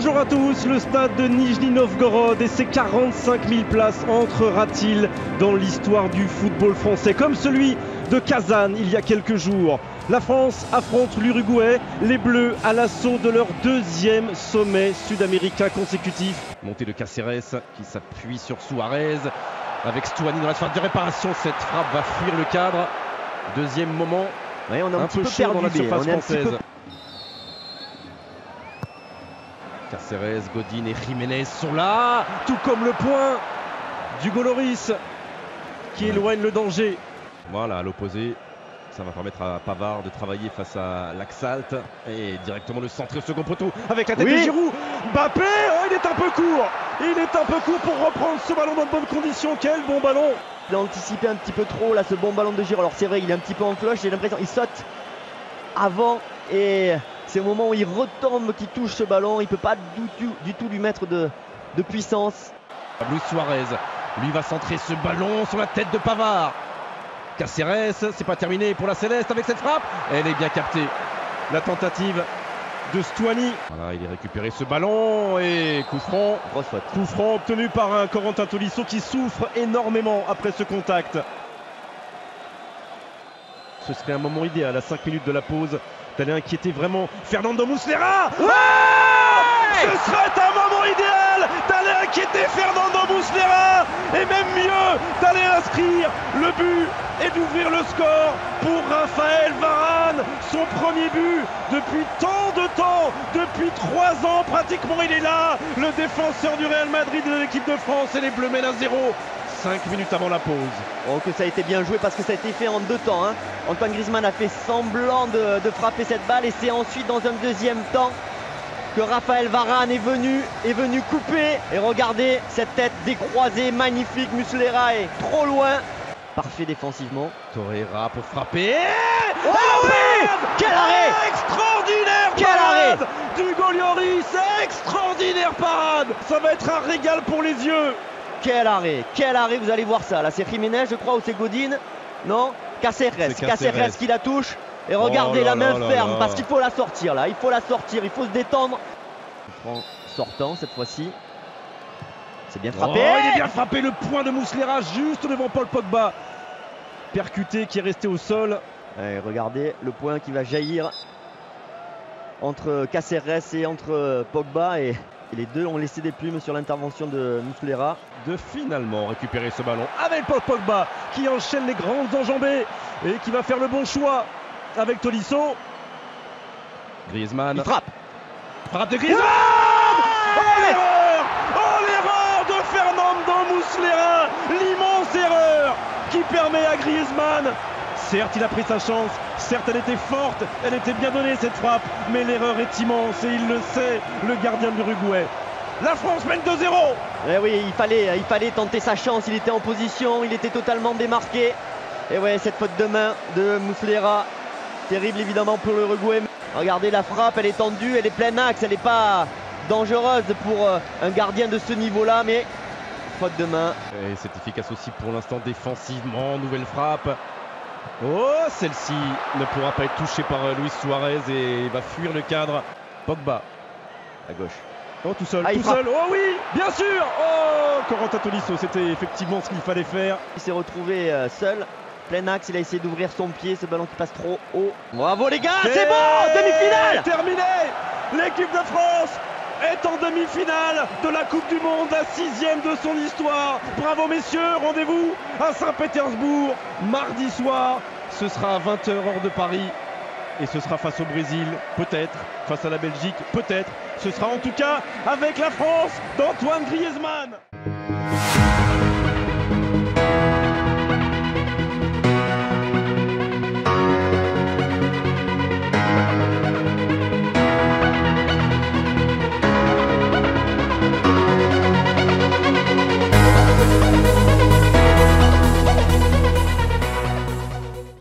Bonjour à tous, le stade de Nijni Novgorod et ses 45 000 places entrera-t-il dans l'histoire du football français comme celui de Kazan il y a quelques jours. La France affronte l'Uruguay, les Bleus à l'assaut de leur deuxième sommet sud-américain consécutif. Montée de Cáceres qui s'appuie sur Suarez avec Stuani dans la surface de réparation. Cette frappe va fuir le cadre. Deuxième moment, ouais, on a un petit peu peu chaud perdu dans la surface française. Cáceres, Godin et Jiménez sont là, tout comme le point d'Hugo Lloris qui éloigne le danger. Voilà, à l'opposé, ça va permettre à Pavard de travailler face à Laxalt et directement le centrer au second poteau avec la tête de Giroud. Mbappé, oh, il est un peu court. Il est un peu court pour reprendre ce ballon dans de bonnes conditions. Quel bon ballon! Il a anticipé un petit peu trop là, ce bon ballon de Giroud. Alors c'est vrai, il est un petit peu en cloche, j'ai l'impression il saute avant et c'est au moment où il retombe qu'il touche ce ballon. Il ne peut pas du tout lui mettre de puissance. Luis Suarez, lui va centrer ce ballon sur la tête de Pavard. Cáceres, c'est pas terminé pour la Céleste avec cette frappe. Elle est bien captée. La tentative de Stuani. Voilà, il est récupéré ce ballon et coup franc. Grosse faute. Coup franc obtenu par un Corentin Tolisso qui souffre énormément après ce contact. Ce serait un moment idéal à 5 minutes de la pause d'aller inquiéter vraiment Fernando Muslera. Ce serait un moment idéal d'aller inquiéter Fernando Muslera et même mieux d'aller inscrire le but et d'ouvrir le score pour Raphaël Varane. Son premier but depuis tant de temps, depuis 3 ans pratiquement, il est là, le défenseur du Real Madrid et de l'équipe de France, et les Bleus mènent à 0. 5 minutes avant la pause. Oh, que ça a été bien joué parce que ça a été fait en 2 temps. Hein. Antoine Griezmann a fait semblant de frapper cette balle et c'est ensuite dans un deuxième temps que Raphaël Varane est venu couper. Et regardez cette tête décroisée, magnifique. Muslera est trop loin. Parfait défensivement. Torreira pour frapper. Oh oui! Quel arrêt! Extraordinaire Quel parade arrêt d'Hugo Lloris. Extraordinaire parade. Ça va être un régal pour les yeux. Quel arrêt, vous allez voir ça. Là c'est Jiménez je crois ou c'est Godin? Non, Cáceres qui la touche. Et regardez la main ferme parce qu'il faut la sortir là. Il faut la sortir, il faut se détendre. Sortant cette fois-ci. C'est bien frappé. Oh, il est bien frappé, le point de Muslera juste devant Paul Pogba. Percuté qui est resté au sol. Et regardez le point qui va jaillir entre Cáceres et entre Pogba et les deux ont laissé des plumes sur l'intervention de Muslera. De finalement récupérer ce ballon avec Paul Pogba qui enchaîne les grandes enjambées et qui va faire le bon choix avec Tolisso. Griezmann. Il frappe. Frappe de Griezmann. Oh l'erreur de Fernando Muslera. L'immense erreur qui permet à Griezmann. Certes, il a pris sa chance, certes, elle était forte, elle était bien donnée cette frappe, mais l'erreur est immense et il le sait, le gardien de l'Uruguay. La France mène 2-0. Eh oui, il fallait tenter sa chance, il était en position, il était totalement démarqué. Et ouais, cette faute de main de Muslera, terrible évidemment pour l'Uruguay. Regardez la frappe, elle est tendue, elle est plein axe, elle n'est pas dangereuse pour un gardien de ce niveau-là, mais faute de main. Et c'est efficace aussi pour l'instant défensivement, nouvelle frappe. Oh, celle-ci ne pourra pas être touchée par Luis Suarez et va fuir le cadre. Pogba à gauche. Oh, tout seul, tout seul. Oh oui, bien sûr. Oh, Corentin Tolisso, c'était effectivement ce qu'il fallait faire. Il s'est retrouvé seul, plein axe, il a essayé d'ouvrir son pied, ce ballon qui passe trop haut. Bravo les gars, c'est bon, demi-finale. Terminé. L'équipe de France est en demi-finale de la Coupe du Monde, la 6e de son histoire. Bravo messieurs, rendez-vous à Saint-Pétersbourg mardi soir. Ce sera à 20h heure de Paris et ce sera face au Brésil, peut-être, face à la Belgique, peut-être. Ce sera en tout cas avec la France d'Antoine Griezmann.